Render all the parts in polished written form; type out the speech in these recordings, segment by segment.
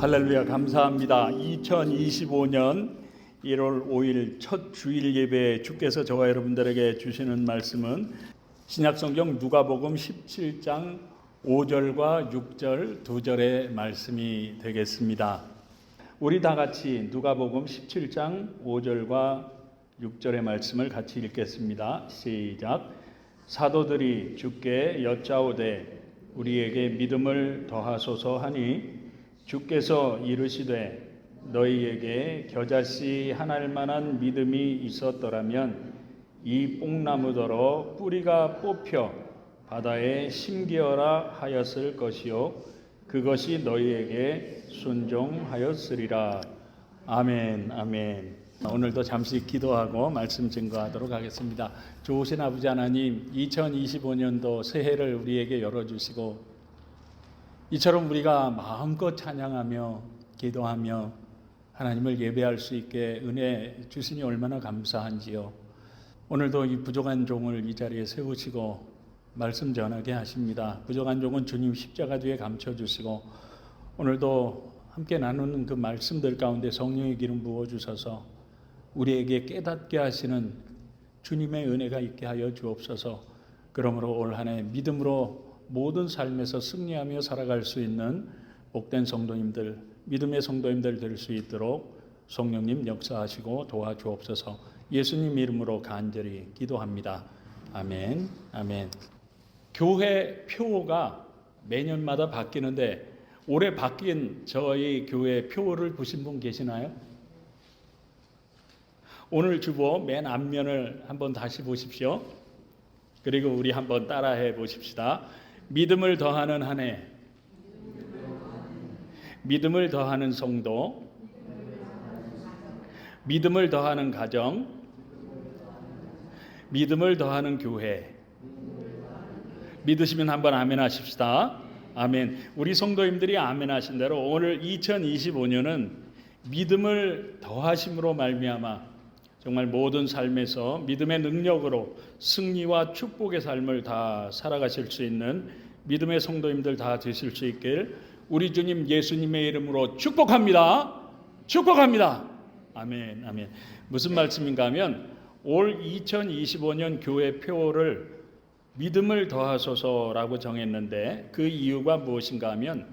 할렐루야, 감사합니다. 2025년 1월 5일 첫 주일 예배 주께서 저와 여러분들에게 주시는 말씀은 신약성경 누가복음 17장 5절과 6절 두 절의 말씀이 되겠습니다. 우리 다 같이 누가복음 17장 5절과 6절의 말씀을 같이 읽겠습니다. 시작. 사도들이 주께 여짜오되 우리에게 믿음을 더하소서 하니 주께서 이르시되 너희에게 겨자씨 하나일 만한 믿음이 있었더라면 이 뽕나무더러 뿌리가 뽑혀 바다에 심기어라 하였을 것이요 그것이 너희에게 순종하였으리라. 아멘. 아멘. 오늘도 잠시 기도하고 말씀 증거하도록 하겠습니다. 좋으신 아버지 하나님, 2025년도 새해를 우리에게 열어주시고 이처럼 우리가 마음껏 찬양하며 기도하며 하나님을 예배할 수 있게 은혜 주시니 얼마나 감사한지요. 오늘도 이 부족한 종을 이 자리에 세우시고 말씀 전하게 하십니다. 부족한 종은 주님 십자가 뒤에 감춰주시고 오늘도 함께 나누는 그 말씀들 가운데 성령의 기름 부어주셔서 우리에게 깨닫게 하시는 주님의 은혜가 있게 하여 주옵소서. 그러므로 올 한 해 믿음으로 모든 삶에서 승리하며 살아갈 수 있는 복된 성도님들, 믿음의 성도님들 될 수 있도록 성령님 역사하시고 도와주옵소서. 예수님 이름으로 간절히 기도합니다. 아멘. 아멘. 교회 표가 매년마다 바뀌는데 올해 바뀐 저희 교회 표를 보신 분 계시나요? 오늘 주보 맨 앞면을 한번 다시 보십시오. 그리고 우리 한번 따라해 보십시다. 믿음을 더하는 한 해, 믿음을 더하는 성도, 믿음을 더하는 가정, 믿음을 더하는 교회. 믿으시면 한번 아멘 하십시다. 아멘. 우리 성도님들이 아멘 하신 대로 오늘 2025년은 믿음을 더하심으로 말미암아 정말 모든 삶에서 믿음의 능력으로 승리와 축복의 삶을 다 살아가실 수 있는 믿음의 성도님들 다 되실 수 있길 우리 주님 예수님의 이름으로 축복합니다. 축복합니다. 아멘. 아멘. 무슨 말씀인가 하면 올 2025년 교회 표를 믿음을 더하소서라고 정했는데 그 이유가 무엇인가 하면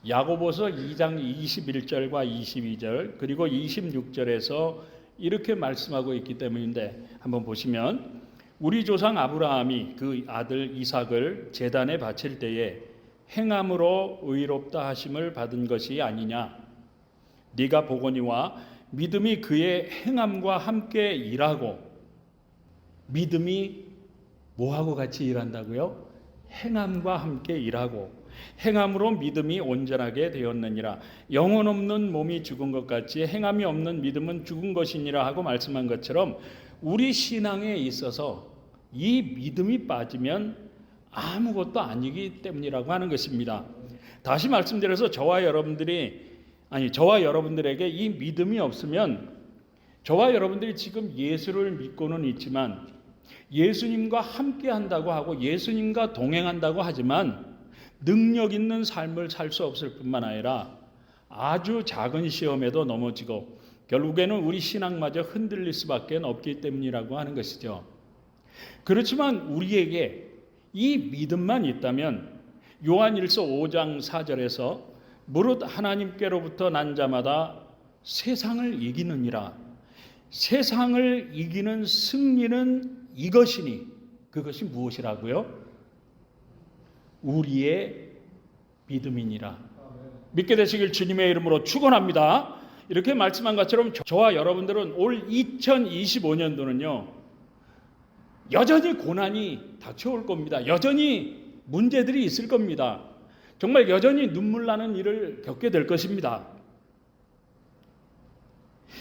야고보서 2장 21절과 22절 그리고 26절에서 이렇게 말씀하고 있기 때문인데 한번 보시면 우리 조상 아브라함이 그 아들 이삭을 제단에 바칠 때에 행함으로 의롭다 하심을 받은 것이 아니냐. 네가 보거니와 믿음이 그의 행함과 함께 일하고 믿음이 뭐하고 같이 일한다고요? 행함과 함께 일하고 행함으로 믿음이 온전하게 되었느니라. 영혼 없는 몸이 죽은 것 같이 행함이 없는 믿음은 죽은 것이니라 하고 말씀한 것처럼 우리 신앙에 있어서 이 믿음이 빠지면 아무것도 아니기 때문이라고 하는 것입니다. 다시 말씀드려서 저와 여러분들에게 이 믿음이 없으면 저와 여러분들이 지금 예수를 믿고는 있지만 예수님과 함께 한다고 하고 예수님과 동행한다고 하지만 능력 있는 삶을 살 수 없을 뿐만 아니라 아주 작은 시험에도 넘어지고 결국에는 우리 신앙마저 흔들릴 수밖에 없기 때문이라고 하는 것이죠. 그렇지만 우리에게 이 믿음만 있다면 요한일서 5장 4절에서 무릇 하나님께로부터 난 자마다 세상을 이기느니라. 세상을 이기는 승리는 이것이니 그것이 무엇이라고요? 우리의 믿음이니라. 믿게 되시길 주님의 이름으로 축원합니다. 이렇게 말씀한 것처럼 저와 여러분들은 올 2025년도는요 여전히 고난이 닥쳐올 겁니다. 여전히 문제들이 있을 겁니다. 정말 여전히 눈물 나는 일을 겪게 될 것입니다.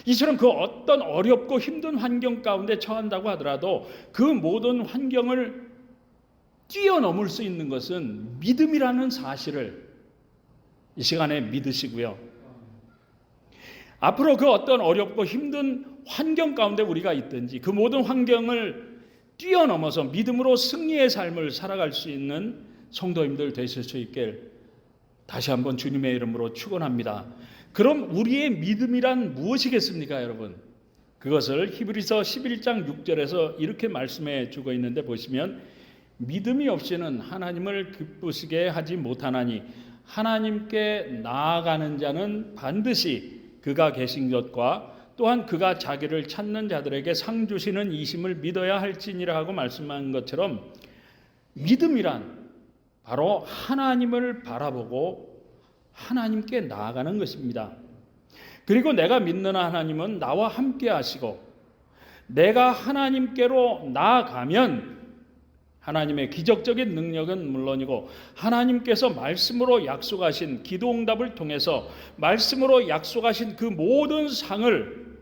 이처럼 그 어떤 어렵고 힘든 환경 가운데 처한다고 하더라도 그 모든 환경을 뛰어넘을 수 있는 것은 믿음이라는 사실을 이 시간에 믿으시고요. 앞으로 그 어떤 어렵고 힘든 환경 가운데 우리가 있든지 그 모든 환경을 뛰어넘어서 믿음으로 승리의 삶을 살아갈 수 있는 성도님들 되실 수 있길 다시 한번 주님의 이름으로 축원합니다. 그럼 우리의 믿음이란 무엇이겠습니까, 여러분? 그것을 히브리서 11장 6절에서 이렇게 말씀해 주고 있는데 보시면 믿음이 없이는 하나님을 기쁘시게 하지 못하나니 하나님께 나아가는 자는 반드시 그가 계신 것과 또한 그가 자기를 찾는 자들에게 상 주시는 이심을 믿어야 할지니라 하고 말씀한 것처럼 믿음이란 바로 하나님을 바라보고 하나님께 나아가는 것입니다. 그리고 내가 믿는 하나님은 나와 함께 하시고 내가 하나님께로 나아가면 하나님의 기적적인 능력은 물론이고 하나님께서 말씀으로 약속하신 기도응답을 통해서 말씀으로 약속하신 그 모든 상을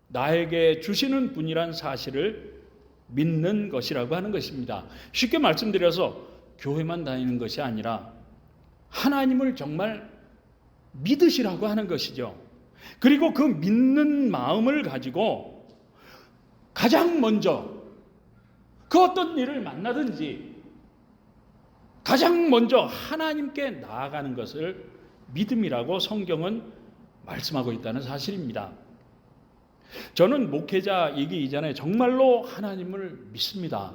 나에게 주시는 분이란 사실을 믿는 것이라고 하는 것입니다. 쉽게 말씀드려서 교회만 다니는 것이 아니라 하나님을 정말 믿으시라고 하는 것이죠. 그리고 그 믿는 마음을 가지고 가장 먼저 그 어떤 일을 만나든지 가장 먼저 하나님께 나아가는 것을 믿음이라고 성경은 말씀하고 있다는 사실입니다. 저는 목회자이기 이전에 정말로 하나님을 믿습니다.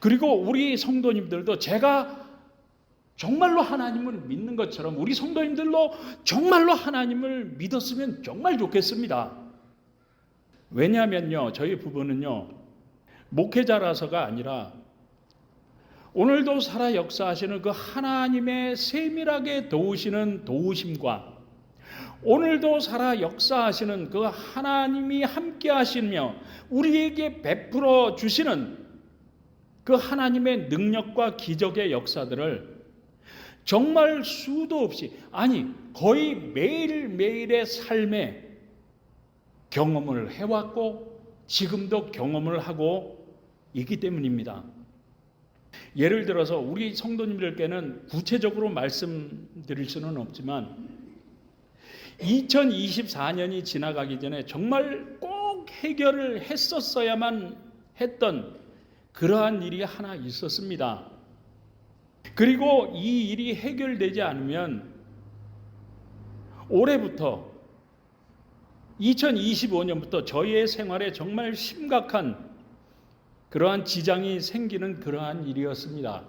그리고 우리 성도님들도 제가 정말로 하나님을 믿는 것처럼 우리 성도님들도 정말로 하나님을 믿었으면 정말 좋겠습니다. 왜냐하면요, 저희 부부는요, 목회자라서가 아니라 오늘도 살아 역사하시는 그 하나님의 세밀하게 도우시는 도우심과 오늘도 살아 역사하시는 그 하나님이 함께 하시며 우리에게 베풀어 주시는 그 하나님의 능력과 기적의 역사들을 정말 수도 없이, 아니 거의 매일매일의 삶에 경험을 해왔고 지금도 경험을 하고 있기 때문입니다. 예를 들어서 우리 성도님들께는 구체적으로 말씀드릴 수는 없지만 2024년이 지나가기 전에 정말 꼭 해결을 했었어야만 했던 그러한 일이 하나 있었습니다. 그리고 이 일이 해결되지 않으면 올해부터 2025년부터 저희의 생활에 정말 심각한 그러한 지장이 생기는 그러한 일이었습니다.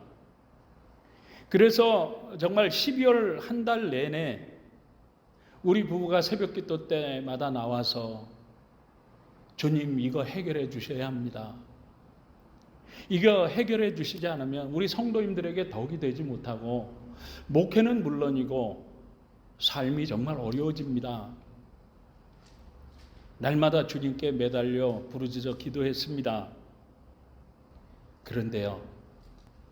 그래서 정말 12월 한 달 내내 우리 부부가 새벽기도 때마다 나와서 주님 이거 해결해 주셔야 합니다. 이거 해결해 주시지 않으면 우리 성도님들에게 덕이 되지 못하고 목회는 물론이고 삶이 정말 어려워집니다. 날마다 주님께 매달려 부르짖어 기도했습니다. 그런데요,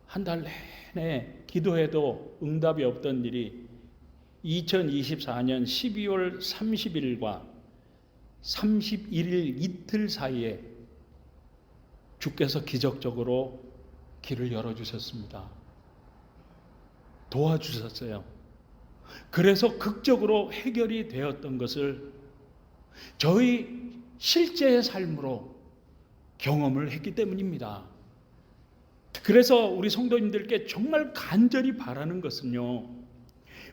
한 달 내내 기도해도 응답이 없던 일이 2024년 12월 30일과 31일 이틀 사이에 주께서 기적적으로 길을 열어주셨습니다. 도와주셨어요. 그래서 극적으로 해결이 되었던 것을 저희 실제의 삶으로 경험을 했기 때문입니다. 그래서 우리 성도님들께 정말 간절히 바라는 것은요,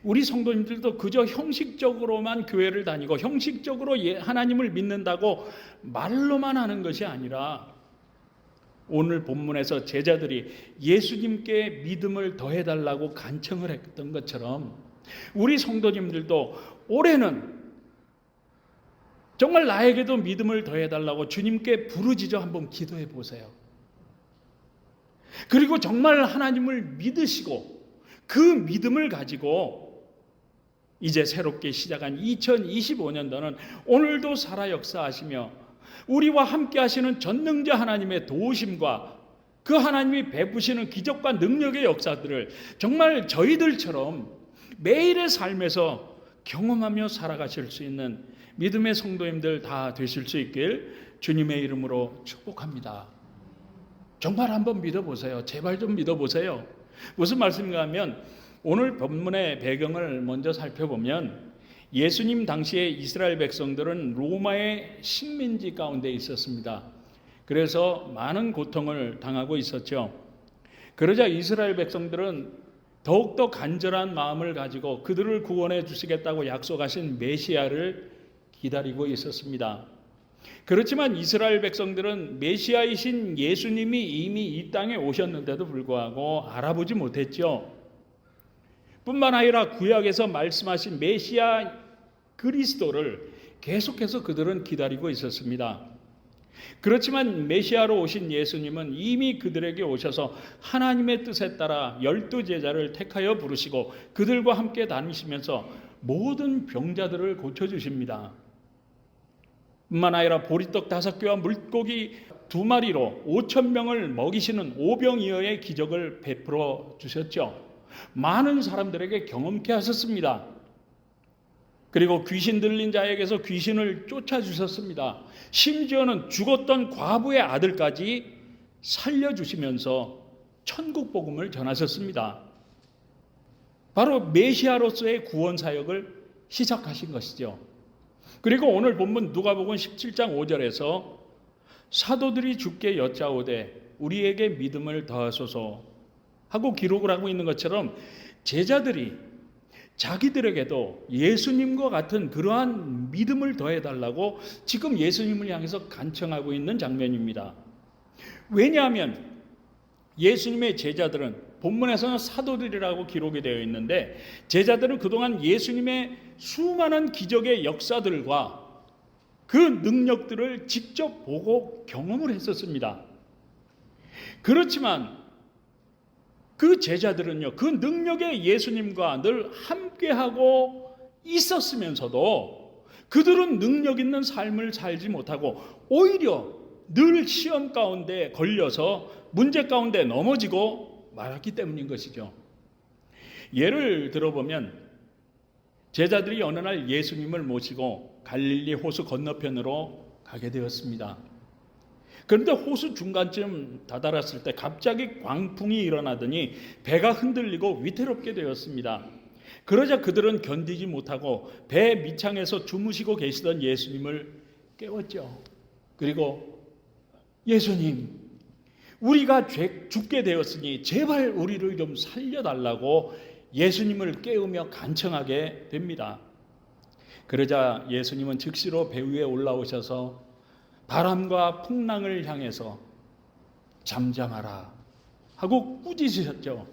우리 성도님들도 그저 형식적으로만 교회를 다니고 형식적으로 하나님을 믿는다고 말로만 하는 것이 아니라 오늘 본문에서 제자들이 예수님께 믿음을 더해달라고 간청을 했던 것처럼 우리 성도님들도 올해는 정말 나에게도 믿음을 더해달라고 주님께 부르짖어 한번 기도해 보세요. 그리고 정말 하나님을 믿으시고 그 믿음을 가지고 이제 새롭게 시작한 2025년도는 오늘도 살아 역사하시며 우리와 함께 하시는 전능자 하나님의 도우심과 그 하나님이 베푸시는 기적과 능력의 역사들을 정말 저희들처럼 매일의 삶에서 경험하며 살아가실 수 있는 믿음의 성도님들 다 되실 수 있길 주님의 이름으로 축복합니다. 정말 한번 믿어보세요. 제발 좀 믿어보세요. 무슨 말씀인가 하면 오늘 본문의 배경을 먼저 살펴보면 예수님 당시에 이스라엘 백성들은 로마의 식민지 가운데 있었습니다. 그래서 많은 고통을 당하고 있었죠. 그러자 이스라엘 백성들은 더욱더 간절한 마음을 가지고 그들을 구원해 주시겠다고 약속하신 메시아를 기다리고 있었습니다. 그렇지만 이스라엘 백성들은 메시아이신 예수님이 이미 이 땅에 오셨는데도 불구하고 알아보지 못했죠. 뿐만 아니라 구약에서 말씀하신 메시아 그리스도를 계속해서 그들은 기다리고 있었습니다. 그렇지만 메시아로 오신 예수님은 이미 그들에게 오셔서 하나님의 뜻에 따라 12 제자를 택하여 부르시고 그들과 함께 다니시면서 모든 병자들을 고쳐주십니다. 뿐만 아니라 보리떡 5개와 물고기 2마리로 5,000명을 먹이시는 오병이어의 기적을 베풀어 주셨죠. 많은 사람들에게 경험케 하셨습니다. 그리고 귀신 들린 자에게서 귀신을 쫓아주셨습니다. 심지어는 죽었던 과부의 아들까지 살려주시면서 천국 복음을 전하셨습니다. 바로 메시아로서의 구원 사역을 시작하신 것이죠. 그리고 오늘 본문 누가복음 17장 5절에서 사도들이 주께 여짜오되 우리에게 믿음을 더하소서 하고 기록을 하고 있는 것처럼 제자들이 자기들에게도 예수님과 같은 그러한 믿음을 더해달라고 지금 예수님을 향해서 간청하고 있는 장면입니다. 왜냐하면 예수님의 제자들은 본문에서는 사도들이라고 기록이 되어 있는데 제자들은 그동안 예수님의 수많은 기적의 역사들과 그 능력들을 직접 보고 경험을 했었습니다. 그렇지만 그 제자들은요, 그 능력의 예수님과 늘 함께하고 있었으면서도 그들은 능력 있는 삶을 살지 못하고 오히려 늘 시험 가운데 걸려서 문제 가운데 넘어지고 말았기 때문인 것이죠. 예를 들어보면 제자들이 어느 날 예수님을 모시고 갈릴리 호수 건너편으로 가게 되었습니다. 그런데 호수 중간쯤 다다랐을 때 갑자기 광풍이 일어나더니 배가 흔들리고 위태롭게 되었습니다. 그러자 그들은 견디지 못하고 배 밑창에서 주무시고 계시던 예수님을 깨웠죠. 그리고 예수님, 우리가 죽게 되었으니 제발 우리를 좀 살려달라고 예수님을 깨우며 간청하게 됩니다. 그러자 예수님은 즉시로 배 위에 올라오셔서 바람과 풍랑을 향해서 잠잠하라 하고 꾸짖으셨죠.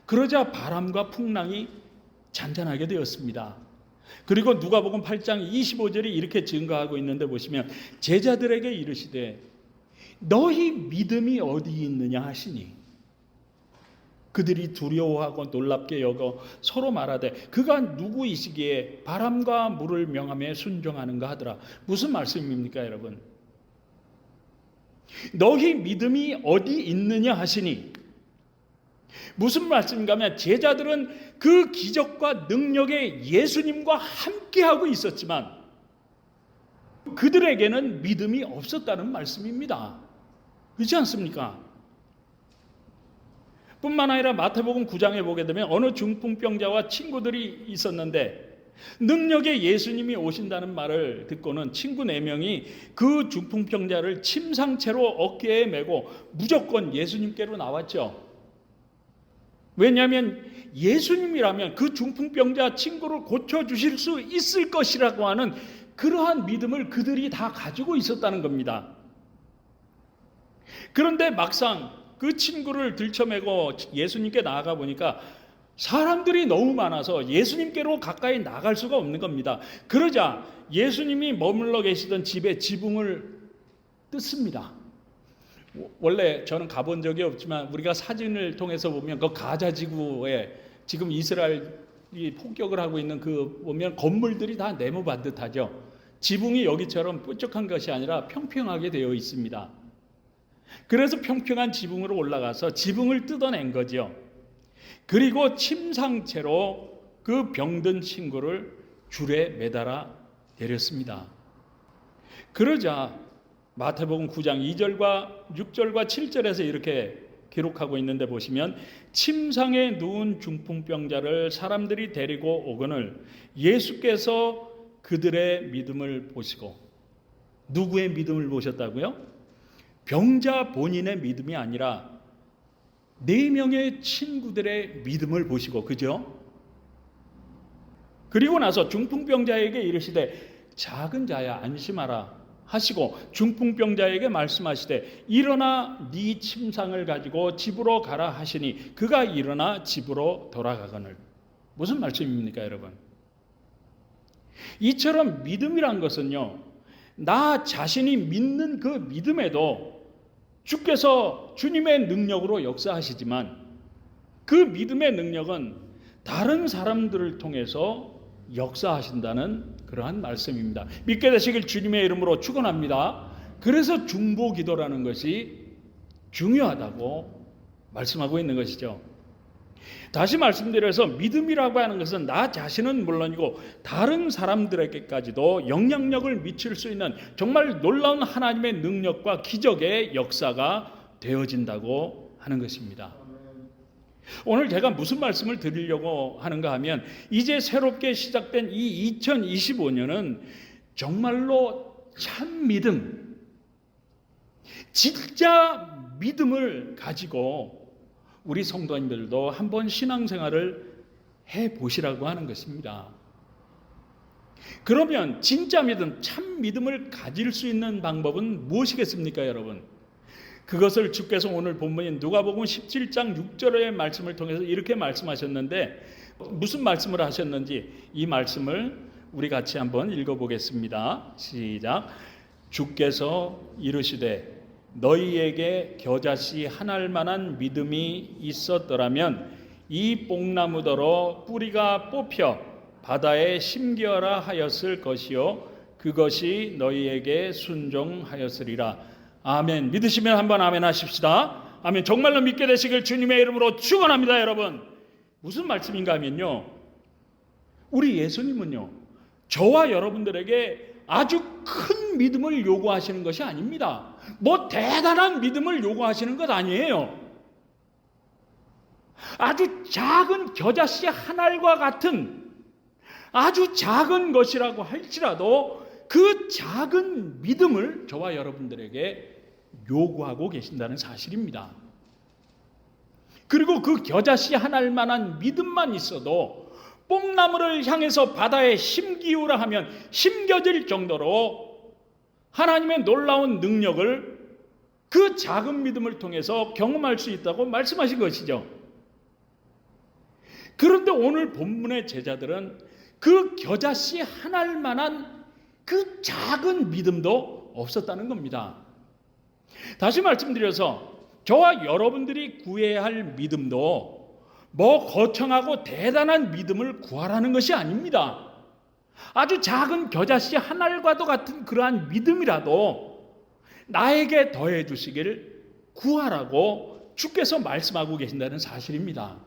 그러자 바람과 풍랑이 잔잔하게 되었습니다. 그리고 누가복음 8장 25절이 이렇게 증거하고 있는데 보시면 제자들에게 이르시되 너희 믿음이 어디 있느냐 하시니 그들이 두려워하고 놀랍게 여겨 서로 말하되 그가 누구이시기에 바람과 물을 명하며 순종하는가 하더라. 무슨 말씀입니까 여러분? 너희 믿음이 어디 있느냐 하시니 무슨 말씀인가 하면 제자들은 그 기적과 능력의 예수님과 함께하고 있었지만 그들에게는 믿음이 없었다는 말씀입니다. 그렇지 않습니까? 뿐만 아니라 마태복음 9장에 보게 되면 어느 중풍병자와 친구들이 있었는데 능력의 예수님이 오신다는 말을 듣고는 친구 4명이 그 중풍병자를 침상채로 어깨에 메고 무조건 예수님께로 나왔죠. 왜냐하면 예수님이라면 그 중풍병자 친구를 고쳐주실 수 있을 것이라고 하는 그러한 믿음을 그들이 다 가지고 있었다는 겁니다. 그런데 막상 그 친구를 들쳐매고 예수님께 나아가 보니까 사람들이 너무 많아서 예수님께로 가까이 나갈 수가 없는 겁니다. 그러자 예수님이 머물러 계시던 집에 지붕을 뜯습니다. 원래 저는 가본 적이 없지만 우리가 사진을 통해서 보면 그 가자지구에 지금 이스라엘이 폭격을 하고 있는 그 보면 건물들이 다 네모 반듯하죠. 지붕이 여기처럼 뾰족한 것이 아니라 평평하게 되어 있습니다. 그래서 평평한 지붕으로 올라가서 지붕을 뜯어낸 거죠. 그리고 침상채로 그 병든 친구를 줄에 매달아 내렸습니다. 그러자 마태복음 9장 2절과 6절과 7절에서 이렇게 기록하고 있는데 보시면 침상에 누운 중풍병자를 사람들이 데리고 오거늘 예수께서 그들의 믿음을 보시고 누구의 믿음을 보셨다고요? 병자 본인의 믿음이 아니라 4명의 친구들의 믿음을 보시고, 그죠? 그리고 나서 중풍병자에게 이르시되 작은 자야 안심하라 하시고 중풍병자에게 말씀하시되 일어나 네 침상을 가지고 집으로 가라 하시니 그가 일어나 집으로 돌아가거늘. 무슨 말씀입니까, 여러분? 이처럼 믿음이란 것은요, 나 자신이 믿는 그 믿음에도 주께서 주님의 능력으로 역사하시지만 그 믿음의 능력은 다른 사람들을 통해서 역사하신다는 그러한 말씀입니다. 믿게 되시길 주님의 이름으로 축원합니다. 그래서 중보기도라는 것이 중요하다고 말씀하고 있는 것이죠. 다시 말씀드려서 믿음이라고 하는 것은 나 자신은 물론이고 다른 사람들에게까지도 영향력을 미칠 수 있는 정말 놀라운 하나님의 능력과 기적의 역사가 되어진다고 하는 것입니다. 오늘 제가 무슨 말씀을 드리려고 하는가 하면 이제 새롭게 시작된 이 2025년은 정말로 참 믿음, 진짜 믿음을 가지고 우리 성도님들도 한번 신앙생활을 해보시라고 하는 것입니다. 그러면 진짜 믿음, 참 믿음을 가질 수 있는 방법은 무엇이겠습니까, 여러분? 그것을 주께서 오늘 본문인 누가복음 17장 6절의 말씀을 통해서 이렇게 말씀하셨는데 무슨 말씀을 하셨는지 이 말씀을 우리 같이 한번 읽어보겠습니다. 시작. 주께서 이르시되 너희에게 겨자씨 한 알만한 믿음이 있었더라면 이 뽕나무더러 뿌리가 뽑혀 바다에 심기어라 하였을 것이요 그것이 너희에게 순종하였으리라. 아멘. 믿으시면 한번 아멘 하십시다. 아멘. 정말로 믿게 되시길 주님의 이름으로 축원합니다, 여러분. 무슨 말씀인가 하면요, 우리 예수님은요 저와 여러분들에게 아주 큰 믿음을 요구하시는 것이 아닙니다. 뭐 대단한 믿음을 요구하시는 것 아니에요. 아주 작은 겨자씨 한 알과 같은 아주 작은 것이라고 할지라도 그 작은 믿음을 저와 여러분들에게 요구하고 계신다는 사실입니다. 그리고 그 겨자씨 한 알만한 믿음만 있어도 뽕나무를 향해서 바다에 심기우라 하면 심겨질 정도로 하나님의 놀라운 능력을 그 작은 믿음을 통해서 경험할 수 있다고 말씀하신 것이죠. 그런데 오늘 본문의 제자들은 그 겨자씨 한 알만한 그 작은 믿음도 없었다는 겁니다. 다시 말씀드려서 저와 여러분들이 구해야 할 믿음도 뭐 거창하고 대단한 믿음을 구하라는 것이 아닙니다. 아주 작은 겨자씨 한 알과도 같은 그러한 믿음이라도 나에게 더해 주시기를 구하라고 주께서 말씀하고 계신다는 사실입니다.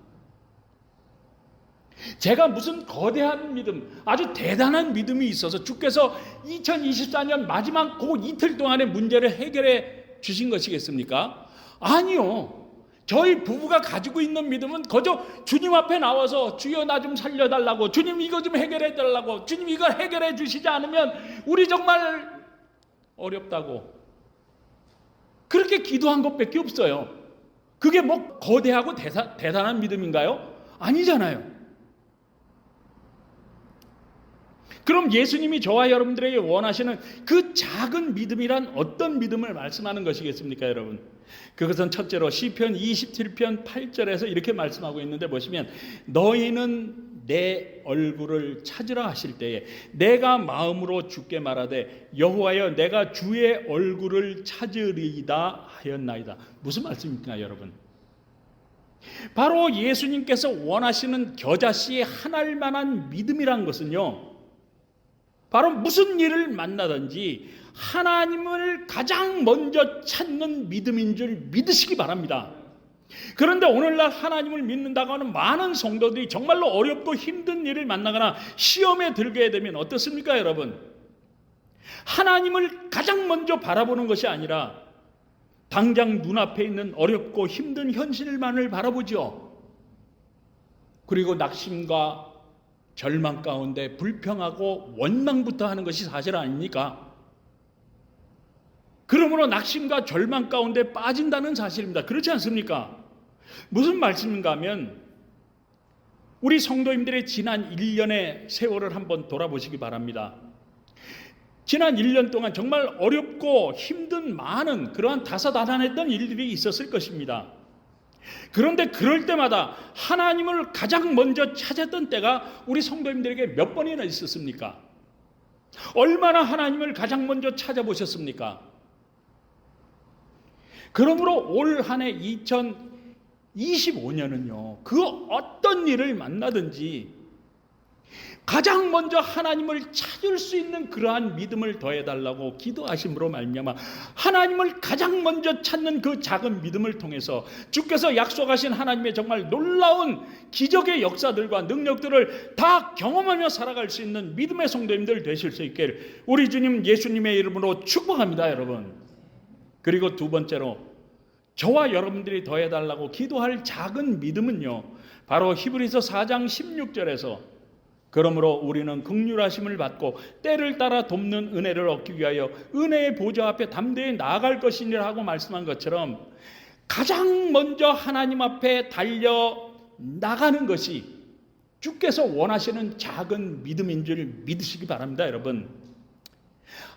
제가 무슨 거대한 믿음, 아주 대단한 믿음이 있어서 주께서 2024년 마지막 그 이틀 동안의 문제를 해결해 주신 것이겠습니까? 아니요. 저희 부부가 가지고 있는 믿음은 그저 주님 앞에 나와서 주여 나 좀 살려달라고, 주님 이거 좀 해결해 달라고, 주님 이걸 해결해 주시지 않으면 우리 정말 어렵다고 그렇게 기도한 것밖에 없어요. 그게 뭐 거대하고 대단한 믿음인가요? 아니잖아요. 그럼 예수님이 저와 여러분들에게 원하시는 그 작은 믿음이란 어떤 믿음을 말씀하는 것이겠습니까, 여러분? 그것은 첫째로 시편 27편 8절에서 이렇게 말씀하고 있는데 보시면 너희는 내 얼굴을 찾으라 하실 때에 내가 마음으로 주께 말하되 여호와여 내가 주의 얼굴을 찾으리이다 하였나이다. 무슨 말씀입니까, 여러분? 바로 예수님께서 원하시는 겨자씨 한 알만한 믿음이란 것은요, 바로 무슨 일을 만나든지 하나님을 가장 먼저 찾는 믿음인 줄 믿으시기 바랍니다. 그런데 오늘날 하나님을 믿는다고 하는 많은 성도들이 정말로 어렵고 힘든 일을 만나거나 시험에 들게 되면 어떻습니까, 여러분? 하나님을 가장 먼저 바라보는 것이 아니라 당장 눈앞에 있는 어렵고 힘든 현실만을 바라보죠. 그리고 낙심과 절망 가운데 불평하고 원망부터 하는 것이 사실 아닙니까? 그러므로 낙심과 절망 가운데 빠진다는 사실입니다. 그렇지 않습니까? 무슨 말씀인가 하면 우리 성도님들의 지난 1년의 세월을 한번 돌아보시기 바랍니다. 지난 1년 동안 정말 어렵고 힘든 많은 그러한 다사다난했던 일들이 있었을 것입니다. 그런데 그럴 때마다 하나님을 가장 먼저 찾았던 때가 우리 성도님들에게 몇 번이나 있었습니까? 얼마나 하나님을 가장 먼저 찾아보셨습니까? 그러므로 올 한 해 2025년은요, 그 어떤 일을 만나든지 가장 먼저 하나님을 찾을 수 있는 그러한 믿음을 더해달라고 기도하심으로 말미암아 하나님을 가장 먼저 찾는 그 작은 믿음을 통해서 주께서 약속하신 하나님의 정말 놀라운 기적의 역사들과 능력들을 다 경험하며 살아갈 수 있는 믿음의 성도님들 되실 수 있게 우리 주님 예수님의 이름으로 축복합니다, 여러분. 그리고 두 번째로 저와 여러분들이 더해달라고 기도할 작은 믿음은요, 바로 히브리서 4장 16절에서 그러므로 우리는 긍휼하심을 받고 때를 따라 돕는 은혜를 얻기 위하여 은혜의 보좌 앞에 담대히 나아갈 것이니라 하고 말씀한 것처럼 가장 먼저 하나님 앞에 달려 나가는 것이 주께서 원하시는 작은 믿음인 줄 믿으시기 바랍니다, 여러분.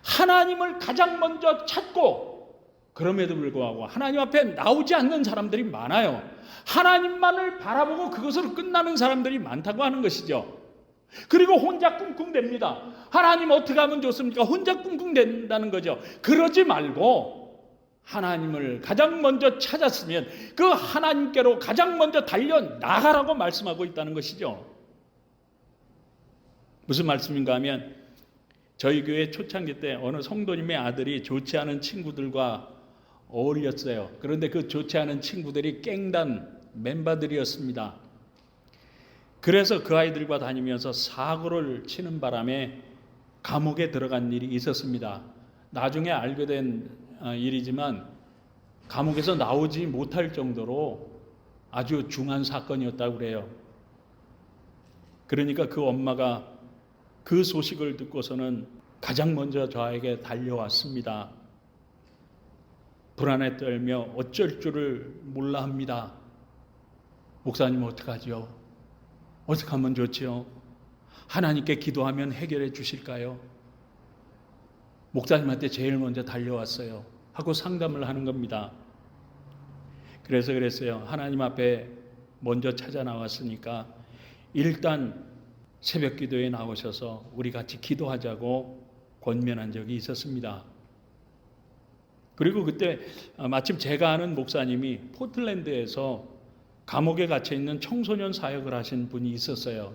하나님을 가장 먼저 찾고 그럼에도 불구하고 하나님 앞에 나오지 않는 사람들이 많아요. 하나님만을 바라보고 그것으로 끝나는 사람들이 많다고 하는 것이죠. 그리고 혼자 꿍꿍댑니다. 하나님 어떻게 하면 좋습니까? 혼자 꿍꿍댄다는 거죠. 그러지 말고 하나님을 가장 먼저 찾았으면 그 하나님께로 가장 먼저 달려 나가라고 말씀하고 있다는 것이죠. 무슨 말씀인가 하면 저희 교회 초창기 때 어느 성도님의 아들이 좋지 않은 친구들과 어울렸어요. 그런데 그 좋지 않은 친구들이 깽단 멤버들이었습니다. 그래서 그 아이들과 다니면서 사고를 치는 바람에 감옥에 들어간 일이 있었습니다. 나중에 알게 된 일이지만 감옥에서 나오지 못할 정도로 아주 중한 사건이었다고 그래요. 그러니까 그 엄마가 그 소식을 듣고서는 가장 먼저 저에게 달려왔습니다. 불안에 떨며 어쩔 줄을 몰라 합니다. 목사님 어떡하죠? 어떻게 하면 좋지요? 하나님께 기도하면 해결해 주실까요? 목사님한테 제일 먼저 달려왔어요 하고 상담을 하는 겁니다. 그래서 그랬어요. 하나님 앞에 먼저 찾아 나왔으니까 일단 새벽 기도에 나오셔서 우리 같이 기도하자고 권면한 적이 있었습니다. 그리고 그때 마침 제가 아는 목사님이 포틀랜드에서 감옥에 갇혀 있는 청소년 사역을 하신 분이 있었어요.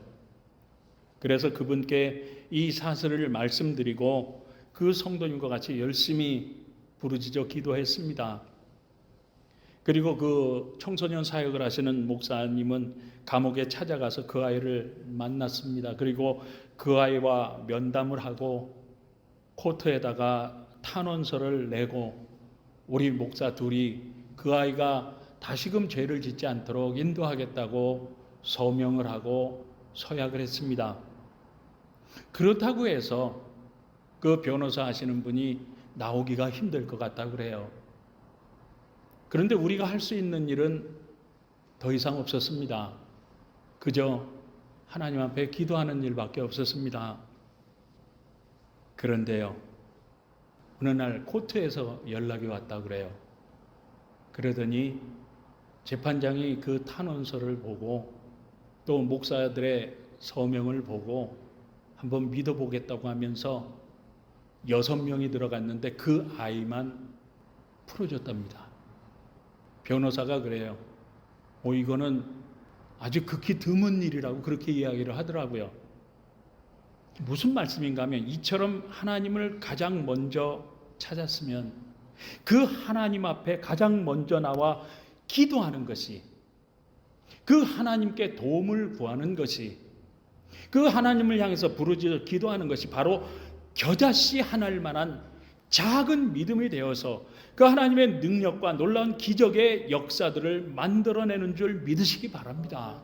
그래서 그분께 이 사실을 말씀드리고 그 성도님과 같이 열심히 부르짖어 기도했습니다. 그리고 그 청소년 사역을 하시는 목사님은 감옥에 찾아가서 그 아이를 만났습니다. 그리고 그 아이와 면담을 하고 코트에다가 탄원서를 내고 우리 목사 둘이 그 아이가 다시금 죄를 짓지 않도록 인도하겠다고 서명을 하고 서약을 했습니다. 그렇다고 해서 그 변호사 하시는 분이 나오기가 힘들 것 같다고 그래요. 그런데 우리가 할 수 있는 일은 더 이상 없었습니다. 그저 하나님 앞에 기도하는 일밖에 없었습니다. 그런데요, 어느 날 코트에서 연락이 왔다고 그래요. 그러더니 재판장이 그 탄원서를 보고 또 목사들의 서명을 보고 한번 믿어보겠다고 하면서 6명이 들어갔는데 그 아이만 풀어줬답니다. 변호사가 그래요. 이거는 아주 극히 드문 일이라고 그렇게 이야기를 하더라고요. 무슨 말씀인가 하면 이처럼 하나님을 가장 먼저 찾았으면 그 하나님 앞에 가장 먼저 나와 기도하는 것이, 그 하나님께 도움을 구하는 것이, 그 하나님을 향해서 부르짖어 기도하는 것이 바로 겨자씨 하나일 만한 작은 믿음이 되어서 그 하나님의 능력과 놀라운 기적의 역사들을 만들어내는 줄 믿으시기 바랍니다.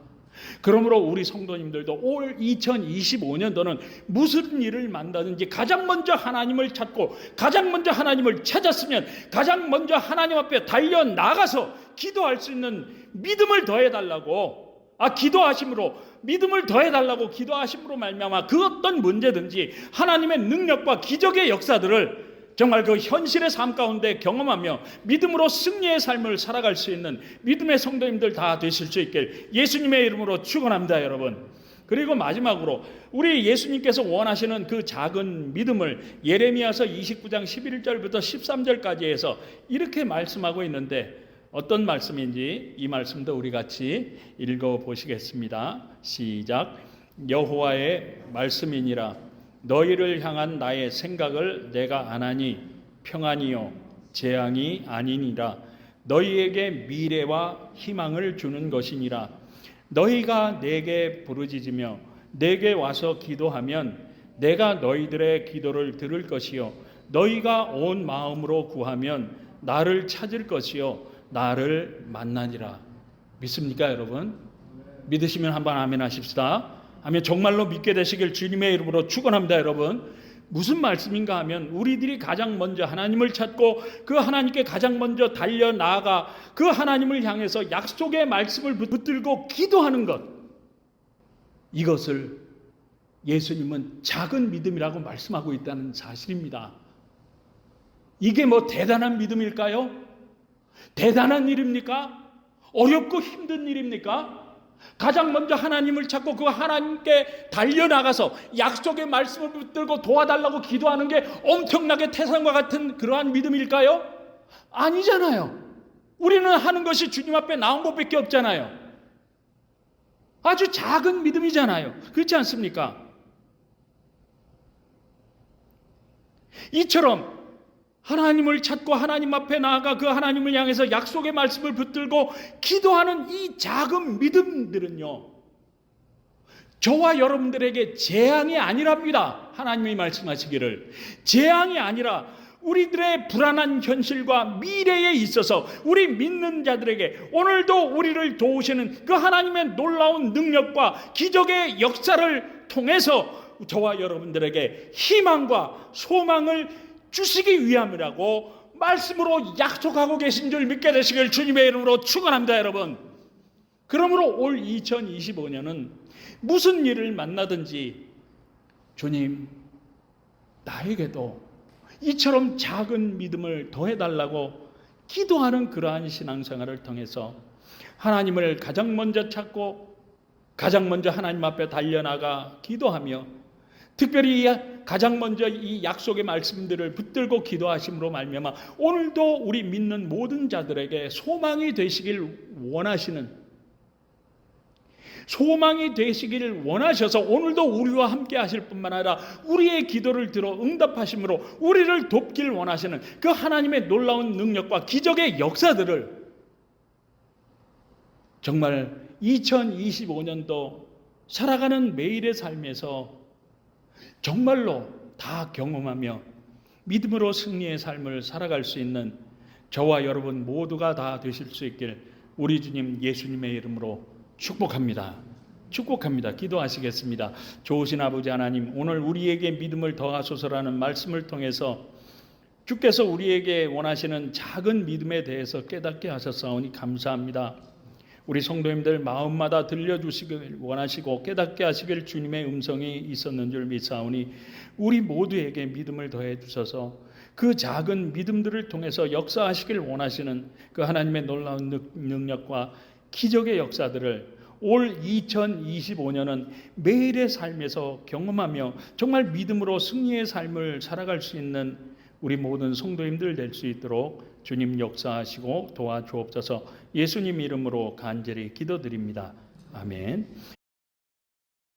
그러므로 우리 성도님들도 올 2025년도는 무슨 일을 만나든지 가장 먼저 하나님을 찾고 가장 먼저 하나님을 찾았으면 가장 먼저 하나님 앞에 달려나가서 기도할 수 있는 믿음을 더해달라고 기도하심으로 믿음을 더해달라고 기도하심으로 말미암아 그 어떤 문제든지 하나님의 능력과 기적의 역사들을 정말 그 현실의 삶 가운데 경험하며 믿음으로 승리의 삶을 살아갈 수 있는 믿음의 성도님들 다 되실 수 있길 예수님의 이름으로 축원합니다, 여러분. 그리고 마지막으로 우리 예수님께서 원하시는 그 작은 믿음을 예레미야서 29장 11절부터 13절까지 해서 이렇게 말씀하고 있는데 어떤 말씀인지 이 말씀도 우리 같이 읽어보시겠습니다. 시작. 여호와의 말씀이니라. 너희를 향한 나의 생각을 내가 아나니 평안이요 재앙이 아니니라. 너희에게 미래와 희망을 주는 것이니라. 너희가 내게 부르짖으며 내게 와서 기도하면 내가 너희들의 기도를 들을 것이요 너희가 온 마음으로 구하면 나를 찾을 것이요 나를 만나니라. 믿습니까, 여러분? 믿으시면 한번 아멘 하십시다. 아멘. 정말로 믿게 되시길 주님의 이름으로 축원합니다, 여러분. 무슨 말씀인가 하면 우리들이 가장 먼저 하나님을 찾고 그 하나님께 가장 먼저 달려나아가 그 하나님을 향해서 약속의 말씀을 붙들고 기도하는 것, 이것을 예수님은 작은 믿음이라고 말씀하고 있다는 사실입니다. 이게 뭐 대단한 믿음일까요? 대단한 일입니까? 어렵고 힘든 일입니까? 가장 먼저 하나님을 찾고 그 하나님께 달려나가서 약속의 말씀을 붙들고 도와달라고 기도하는 게 엄청나게 태산과 같은 그러한 믿음일까요? 아니잖아요. 우리는 하는 것이 주님 앞에 나온 것밖에 없잖아요. 아주 작은 믿음이잖아요. 그렇지 않습니까? 이처럼 하나님을 찾고 하나님 앞에 나아가 그 하나님을 향해서 약속의 말씀을 붙들고 기도하는 이 작은 믿음들은요, 저와 여러분들에게 재앙이 아니랍니다. 하나님이 말씀하시기를 재앙이 아니라 우리들의 불안한 현실과 미래에 있어서 우리 믿는 자들에게 오늘도 우리를 도우시는 그 하나님의 놀라운 능력과 기적의 역사를 통해서 저와 여러분들에게 희망과 소망을 주시기 위함이라고 말씀으로 약속하고 계신 줄 믿게 되시길 주님의 이름으로 축원합니다, 여러분. 그러므로 올 2025년은 무슨 일을 만나든지 주님, 나에게도 이처럼 작은 믿음을 더해달라고 기도하는 그러한 신앙생활을 통해서 하나님을 가장 먼저 찾고 가장 먼저 하나님 앞에 달려나가 기도하며 특별히 가장 먼저 이 약속의 말씀들을 붙들고 기도하심으로 말미암아 오늘도 우리 믿는 모든 자들에게 소망이 되시길 원하셔서 오늘도 우리와 함께 하실 뿐만 아니라 우리의 기도를 들어 응답하심으로 우리를 돕길 원하시는 그 하나님의 놀라운 능력과 기적의 역사들을 정말 2025년도 살아가는 매일의 삶에서 정말로 다 경험하며 믿음으로 승리의 삶을 살아갈 수 있는 저와 여러분 모두가 다 되실 수 있길 우리 주님 예수님의 이름으로 축복합니다. 기도하시겠습니다. 좋으신 아버지 하나님, 오늘 우리에게 믿음을 더하소서라는 말씀을 통해서 주께서 우리에게 원하시는 작은 믿음에 대해서 깨닫게 하셨사오니 감사합니다. 우리 성도님들 마음마다 들려주시길 원하시고 깨닫게 하시길 주님의 음성이 있었는 줄 믿사오니 우리 모두에게 믿음을 더해 주셔서 그 작은 믿음들을 통해서 역사하시길 원하시는 그 하나님의 놀라운 능력과 기적의 역사들을 올 2025년은 매일의 삶에서 경험하며 정말 믿음으로 승리의 삶을 살아갈 수 있는 우리 모든 성도님들 될 수 있도록 주님 역사하시고 도와주옵소서. 예수님 이름으로 간절히 기도드립니다. 아멘.